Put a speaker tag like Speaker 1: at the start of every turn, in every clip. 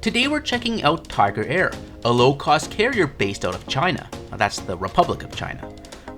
Speaker 1: Today we're checking out Tigerair, a low-cost carrier based out of China. That's the Republic of China.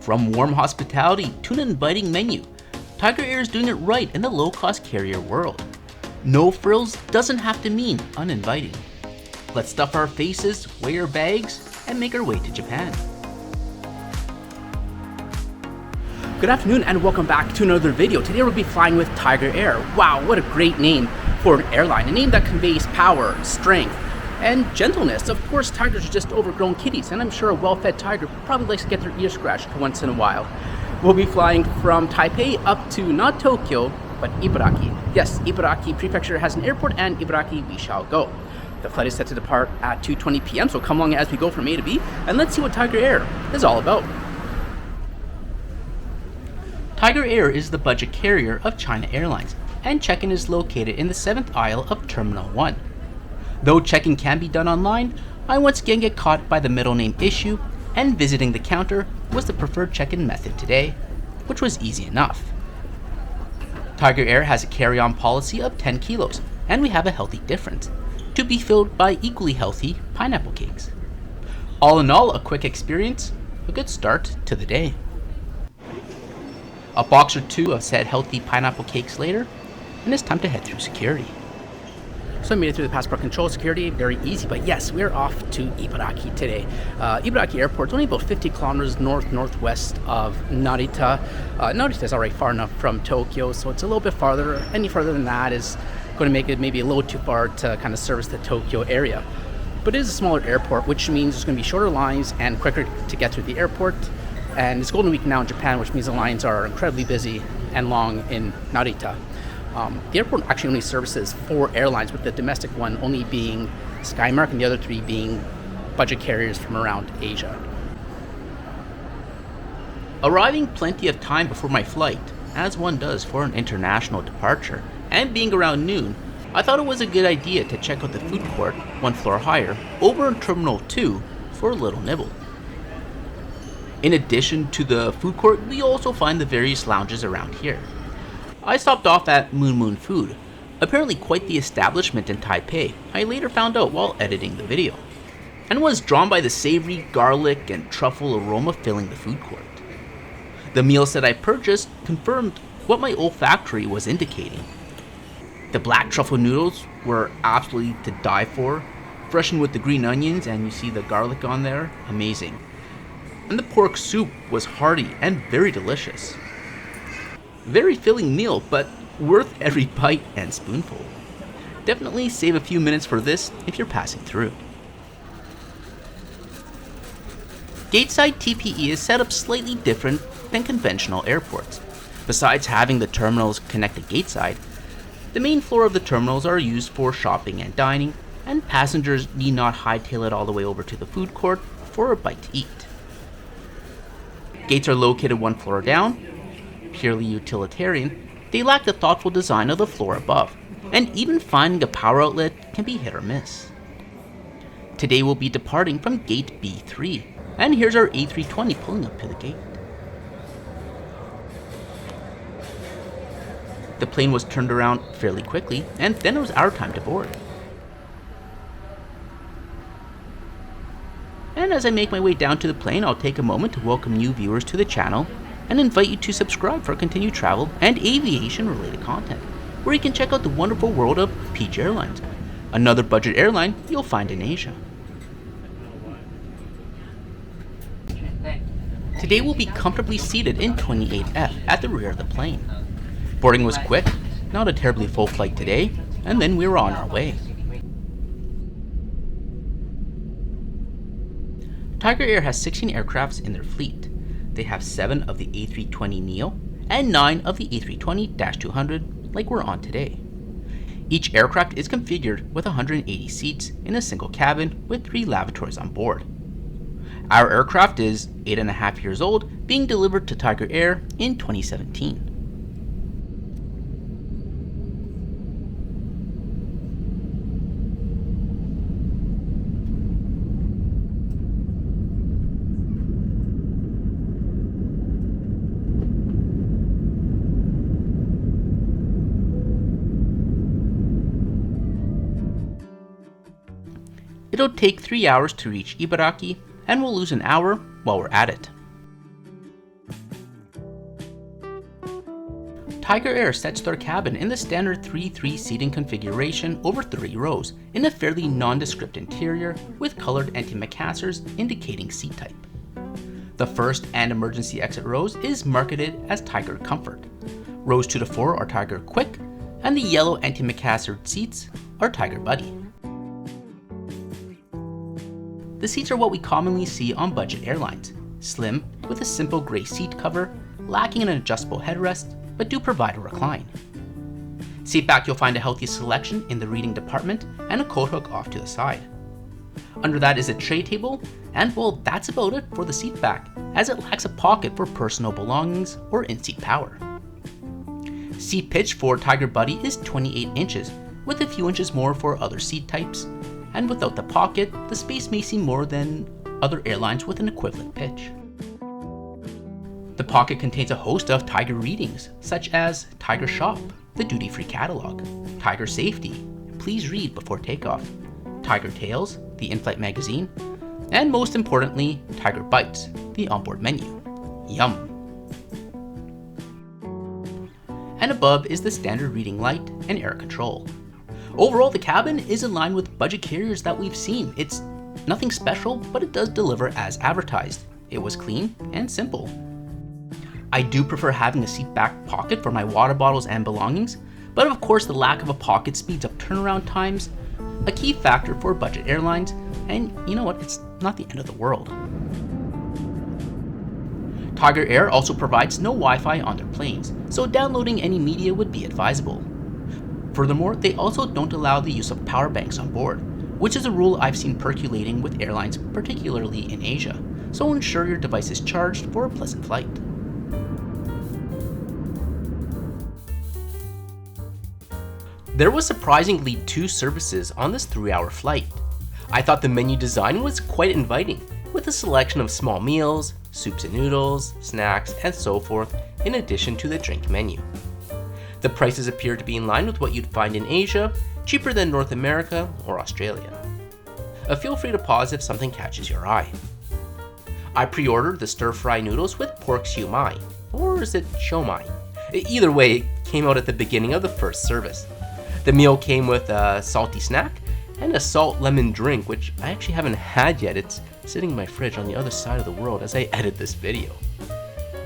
Speaker 1: From warm hospitality to an inviting menu, Tigerair is doing it right in the low-cost carrier world. No frills doesn't have to mean uninviting. Let's stuff our faces, weigh our bags, and make our way to Japan. Good afternoon and welcome back to another video. Today we'll be flying with Tigerair. Wow, what a great name for an airline. A name that conveys power, strength, and gentleness. Of course, tigers are just overgrown kitties, and I'm sure a well-fed tiger probably likes to get their ears scratched once in a while. We'll be flying from Taipei up to not Tokyo, but Ibaraki. Yes, Ibaraki Prefecture has an airport, and Ibaraki we shall go. The flight is set to depart at 2:20 p.m., so come along as we go from A to B, and let's see what Tigerair is all about. Tigerair is the budget carrier of China Airlines, and check-in is located in the 7th aisle of Terminal 1. Though check-in can be done online, I once again get caught by the middle name issue, and visiting the counter was the preferred check-in method today, which was easy enough. Tigerair has a carry-on policy of 10 kilos, and we have a healthy difference, to be filled by equally healthy pineapple cakes. All in all, a quick experience, a good start to the day. A box or two of said healthy pineapple cakes later, and it's time to head through security. So I made it through the passport control security, very easy, but yes, we're off to Ibaraki today. Ibaraki Airport is only about 50 kilometers northwest of Narita. Narita is already far enough from Tokyo, so it's a little bit farther. Any further than that is going to make it maybe a little too far to kind of service the Tokyo area. But it is a smaller airport, which means there's going to be shorter lines and quicker to get through the airport. And it's Golden Week now in Japan, which means the lines are incredibly busy and long in Narita. The airport actually only services 4 airlines, with the domestic one only being Skymark and the other 3 being budget carriers from around Asia. Arriving plenty of time before my flight, as one does for an international departure, and being around noon, I thought it was a good idea to check out the food court, 1 floor higher, over in Terminal 2 for a little nibble. In addition to the food court, we also find the various lounges around here. I stopped off at Moon Food, apparently quite the establishment in Taipei, I later found out while editing the video, and was drawn by the savory garlic and truffle aroma filling the food court. The meals that I purchased confirmed what my olfactory was indicating. The black truffle noodles were absolutely to die for, freshened with the green onions, and you see the garlic on there, amazing. And the pork soup was hearty and very delicious. Very filling meal, but worth every bite and spoonful. Definitely save a few minutes for this if you're passing through. Gateside TPE is set up slightly different than conventional airports. Besides having the terminals connect at gateside, the main floor of the terminals are used for shopping and dining, and passengers need not hightail it all the way over to the food court for a bite to eat. Gates are located 1 floor down. Purely utilitarian, they lack the thoughtful design of the floor above, and even finding a power outlet can be hit or miss. Today we'll be departing from gate B3, and here's our A320 pulling up to the gate. The plane was turned around fairly quickly, and then it was our time to board. And as I make my way down to the plane, I'll take a moment to welcome new viewers to the channel and invite you to subscribe for continued travel and aviation related content, where you can check out the wonderful world of Peach Airlines, another budget airline you'll find in Asia. Today we'll be comfortably seated in 28F at the rear of the plane. Boarding was quick, not a terribly full flight today, and then we were on our way. Tigerair has 16 aircrafts in their fleet. They have 7 of the A320neo and 9 of the A320-200 like we're on today. Each aircraft is configured with 180 seats in a single cabin with 3 lavatories on board. Our aircraft is 8.5 years old, being delivered to Tigerair in 2017. It'll take 3 hours to reach Ibaraki, and we'll lose an hour while we're at it. Tigerair sets their cabin in the standard 3-3 seating configuration over 30 rows in a fairly nondescript interior with colored antimacassars indicating seat type. The first and emergency exit rows is marketed as Tiger Comfort. Rows 2 to 4 are Tiger Quick, and the yellow antimacassared seats are Tiger Buddy. The seats are what we commonly see on budget airlines, slim with a simple gray seat cover, lacking an adjustable headrest, but do provide a recline. Seat back, you'll find a healthy selection in the reading department and a coat hook off to the side. Under that is a tray table, and well, that's about it for the seat back, as it lacks a pocket for personal belongings or in-seat power. Seat pitch for Tiger Buddy is 28 inches, with a few inches more for other seat types, and without the pocket, the space may seem more than other airlines with an equivalent pitch. The pocket contains a host of Tiger readings, such as Tiger Shop, the duty-free catalog, Tiger Safety, Please Read Before Takeoff, Tiger Tales, the in-flight magazine, and most importantly, Tiger Bites, the onboard menu. Yum! And above is the standard reading light and air control. Overall, the cabin is in line with budget carriers that we've seen. It's nothing special, but it does deliver as advertised. It was clean and simple. I do prefer having a seat back pocket for my water bottles and belongings, but of course the lack of a pocket speeds up turnaround times, a key factor for budget airlines, and you know what, it's not the end of the world. Tigerair also provides no Wi-Fi on their planes, so downloading any media would be advisable. Furthermore, they also don't allow the use of power banks on board, which is a rule I've seen percolating with airlines, particularly in Asia, so ensure your device is charged for a pleasant flight. There was surprisingly 2 services on this 3-hour flight. I thought the menu design was quite inviting, with a selection of small meals, soups and noodles, snacks, and so forth, in addition to the drink menu. The prices appear to be in line with what you'd find in Asia, cheaper than North America or Australia. Feel free to pause if something catches your eye. I pre-ordered the stir-fry noodles with pork siu mai, or is it siomai? Either way, it came out at the beginning of the first service. The meal came with a salty snack and a salt lemon drink, which I actually haven't had yet. It's sitting in my fridge on the other side of the world as I edit this video.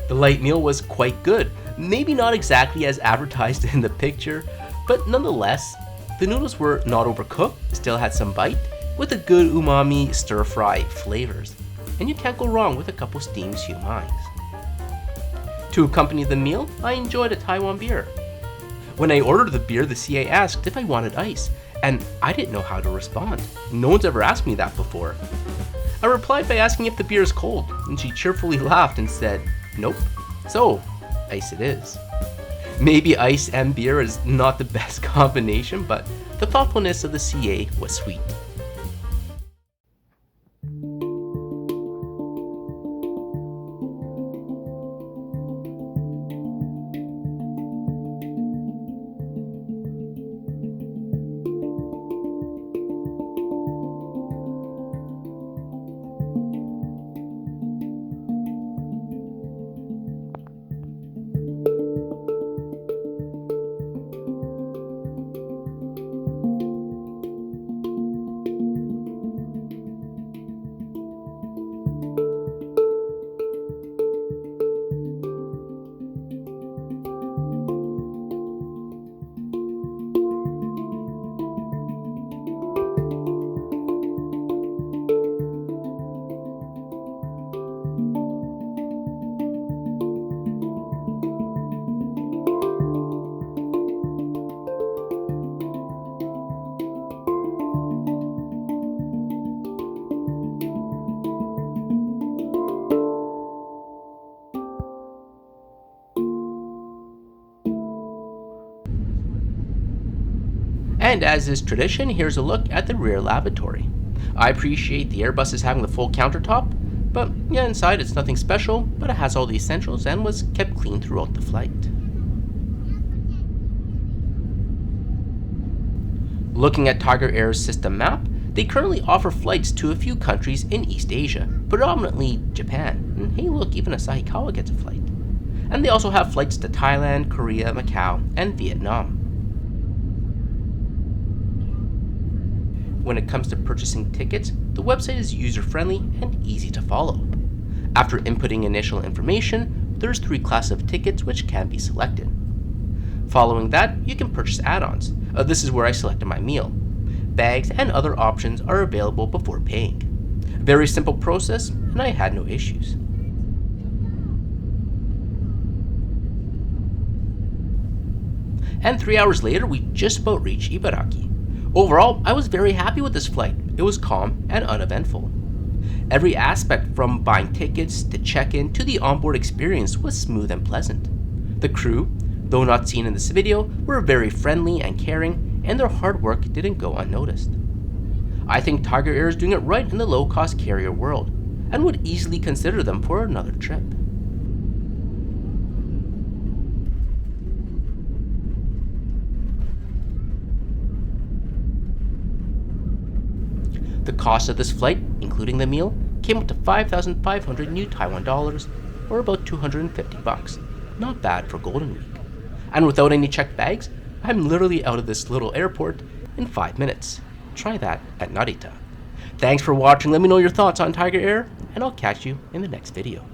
Speaker 1: The light meal was quite good, maybe not exactly as advertised in the picture, but nonetheless, the noodles were not overcooked, still had some bite, with a good umami stir-fry flavors, and you can't go wrong with a couple steamed siumais. To accompany the meal, I enjoyed a Taiwan beer. When I ordered the beer, the CA asked if I wanted ice, and I didn't know how to respond. No one's ever asked me that before. I replied by asking if the beer is cold, and she cheerfully laughed and said, "Nope." So, ice it is. Maybe ice and beer is not the best combination, but the thoughtfulness of the CA was sweet. And as is tradition, here's a look at the rear lavatory. I appreciate the Airbus having the full countertop, but yeah, inside it's nothing special, but it has all the essentials and was kept clean throughout the flight. Looking at Tigerair's system map, They currently offer flights to a few countries in East Asia, predominantly Japan. And hey look, even Asahikawa gets a flight. And they also have flights to Thailand, Korea, Macau, and Vietnam. When it comes to purchasing tickets, the website is user-friendly and easy to follow. After inputting initial information, there's 3 classes of tickets which can be selected. Following that, you can purchase add-ons. This is where I selected my meal. Bags and other options are available before paying. Very simple process, and I had no issues. And 3 hours later, we just about reached Ibaraki. Overall, I was very happy with this flight. It was calm and uneventful. Every aspect from buying tickets to check-in to the onboard experience was smooth and pleasant. The crew, though not seen in this video, were very friendly and caring, and their hard work didn't go unnoticed. I think Tigerair is doing it right in the low-cost carrier world, and would easily consider them for another trip. The cost of this flight, including the meal, came up to 5,500 new Taiwan dollars, or about $250. Not bad for Golden Week. And without any checked bags, I'm literally out of this little airport in 5 minutes. Try that at Narita. Thanks for watching. Let me know your thoughts on Tigerair, and I'll catch you in the next video.